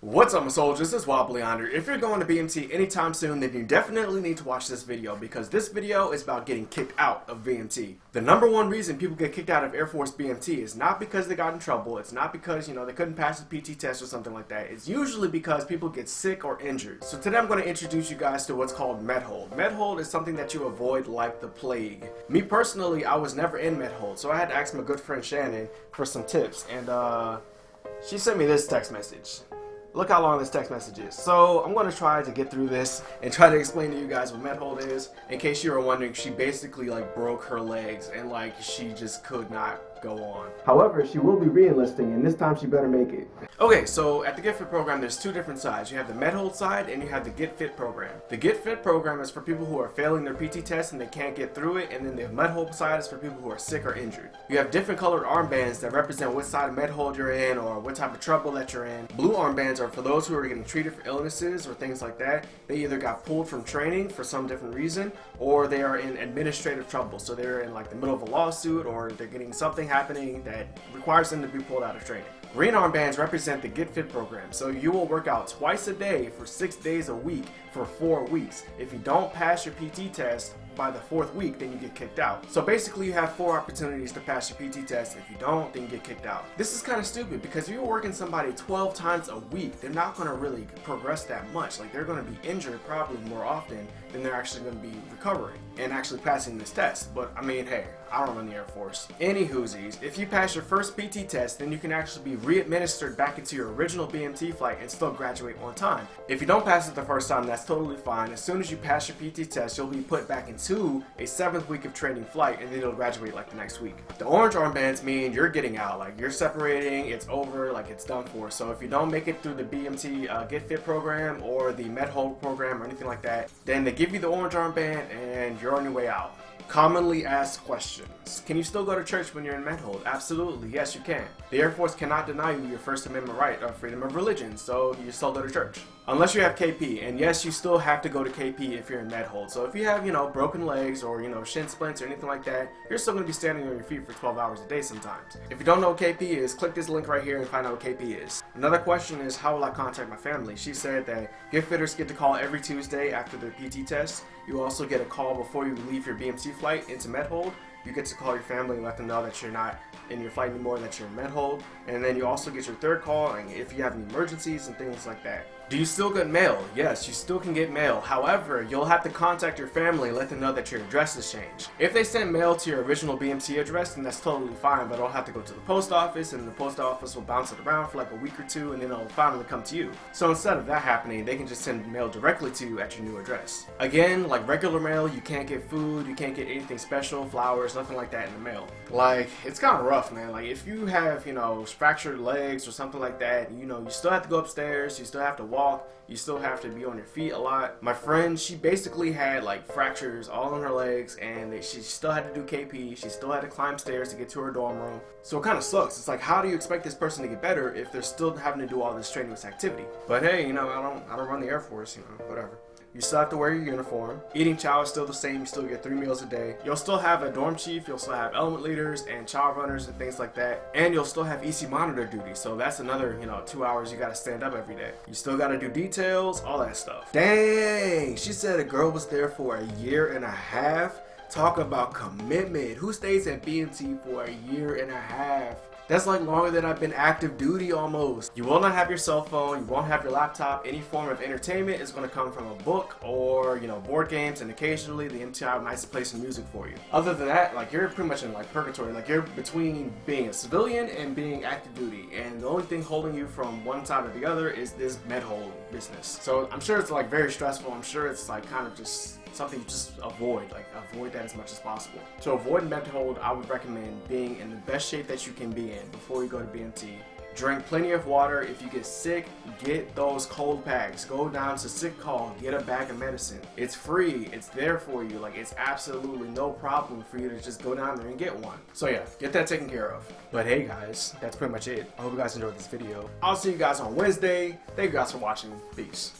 What's up, my soldiers? This is Wobbly Yonder. If you're going to BMT anytime soon, then you definitely need to watch this video, because this video is about getting kicked out of BMT. The number one reason people get kicked out of Air Force BMT is not because they got in trouble. It's not because, they couldn't pass the PT test or something like that. It's usually because people get sick or injured. So today I'm going to introduce you guys to what's called Medhold. Medhold is something that you avoid like the plague. Me personally, I was never in Medhold, so I had to ask my good friend Shannon for some tips, and she sent me this text message. Look how long this text message is. So I'm going to try to get through this and try to explain to you guys what Medhold is. In case you were wondering, she basically broke her legs and she just could not go on. However, she will be re-enlisting, and this time she better make it. Okay, so at the Get Fit program, there's two different sides. You have the Medhold side and you have the Get Fit program. The Get Fit program is for people who are failing their PT test and they can't get through it, and then the Medhold side is for people who are sick or injured. You have different colored armbands that represent what side of Medhold you're in or what type of trouble that you're in. Blue armbands are for those who are getting treated for illnesses or things like that. They either got pulled from training for some different reason, or they are in administrative trouble. So they're in the middle of a lawsuit, or they're getting something happening that requires them to be pulled out of training. Green armbands represent the Get Fit program, so you will work out twice a day for 6 days a week for 4 weeks. If you don't pass your PT test by the 4th week, then you get kicked out. So basically you have 4 opportunities to pass your PT test. If you don't, then you get kicked out. This is kind of stupid, because if you're working somebody 12 times a week, they're not going to really progress that much. They're going to be injured probably more often than they're actually going to be recovering and actually passing this test. But I mean, hey, I don't run the Air Force. Anywhoosies, if you pass your first PT test, then you can actually be re-administered back into your original BMT flight and still graduate on time. If you don't pass it the first time, that's totally fine. As soon as you pass your PT test, you'll be put back into a 7th week of training flight, and then you'll graduate the next week. The orange armbands mean you're getting out, you're separating, it's over, it's done for. So if you don't make it through the BMT Get Fit program or the Medhold program or anything like that, then they give you the orange armband and you're on your way out. Commonly asked questions. Can you still go to church when you're in Medhold? Absolutely, yes you can. The Air Force cannot deny you your First Amendment right of freedom of religion, so you still go to church. Unless you have KP, and yes, you still have to go to KP if you're in Medhold. So if you have, broken legs or, shin splints or anything like that, you're still going to be standing on your feet for 12 hours a day sometimes. If you don't know what KP is, click this link right here and find out what KP is. Another question is, how will I contact my family? She said that Get Fitters get to call every Tuesday after their PT test. You also get a call before you leave your BMT flight into Medhold. You get to call your family and let them know that you're not in your flight anymore, that you're in Medhold. And then you also get your 3rd call and if you have any emergencies and things like that. Do you still get mail? Yes, you still can get mail. However, you'll have to contact your family and let them know that your address has changed. If they send mail to your original BMT address, then that's totally fine, but it'll have to go to the post office, and the post office will bounce it around for a week or 2, and then it'll finally come to you. So instead of that happening, they can just send mail directly to you at your new address. Again, like regular mail, you can't get food, you can't get anything special, flowers, nothing like that in the mail. It's kind of rough, man. If you have, fractured legs or something like that, you still have to go upstairs, you still have to walk, you still have to be on your feet a lot. My friend, she basically had fractures all on her legs, and she still had to do KP. She still had to climb stairs to get to her dorm room. So it kind of sucks. It's how do you expect this person to get better if they're still having to do all this strenuous activity? But hey, I don't run the Air Force, whatever. You still have to wear your uniform. Eating chow is still the same. You still get 3 meals a day. You'll still have a dorm chief. You'll still have element leaders and chow runners and things like that. And you'll still have EC monitor duty. So that's another, 2 hours you got to stand up every day. You still got to do details, all that stuff. Dang, she said a girl was there for a year and a half. Talk about commitment. Who stays at BMT for a year and a half? That's longer than I've been active duty almost. You will not have your cell phone, you won't have your laptop. Any form of entertainment is going to come from a book or, board games, and occasionally the MTI might play some music for you. Other than that, you're pretty much in purgatory. You're between being a civilian and being active duty, and the only thing holding you from one side or the other is this Medhold business. So I'm sure it's very stressful. I'm sure it's kind of just something you just avoid, avoid that as much as possible. To avoid Medhold, I would recommend being in the best shape that you can be in before you go to BMT. Drink plenty of water. If you get sick, get those cold packs. Go down to sick call, get a bag of medicine. It's free, it's there for you. It's absolutely no problem for you to just go down there and get one. So yeah, get that taken care of. But hey guys, that's pretty much it. I hope you guys enjoyed this video. I'll see you guys on Wednesday. Thank you guys for watching. Peace.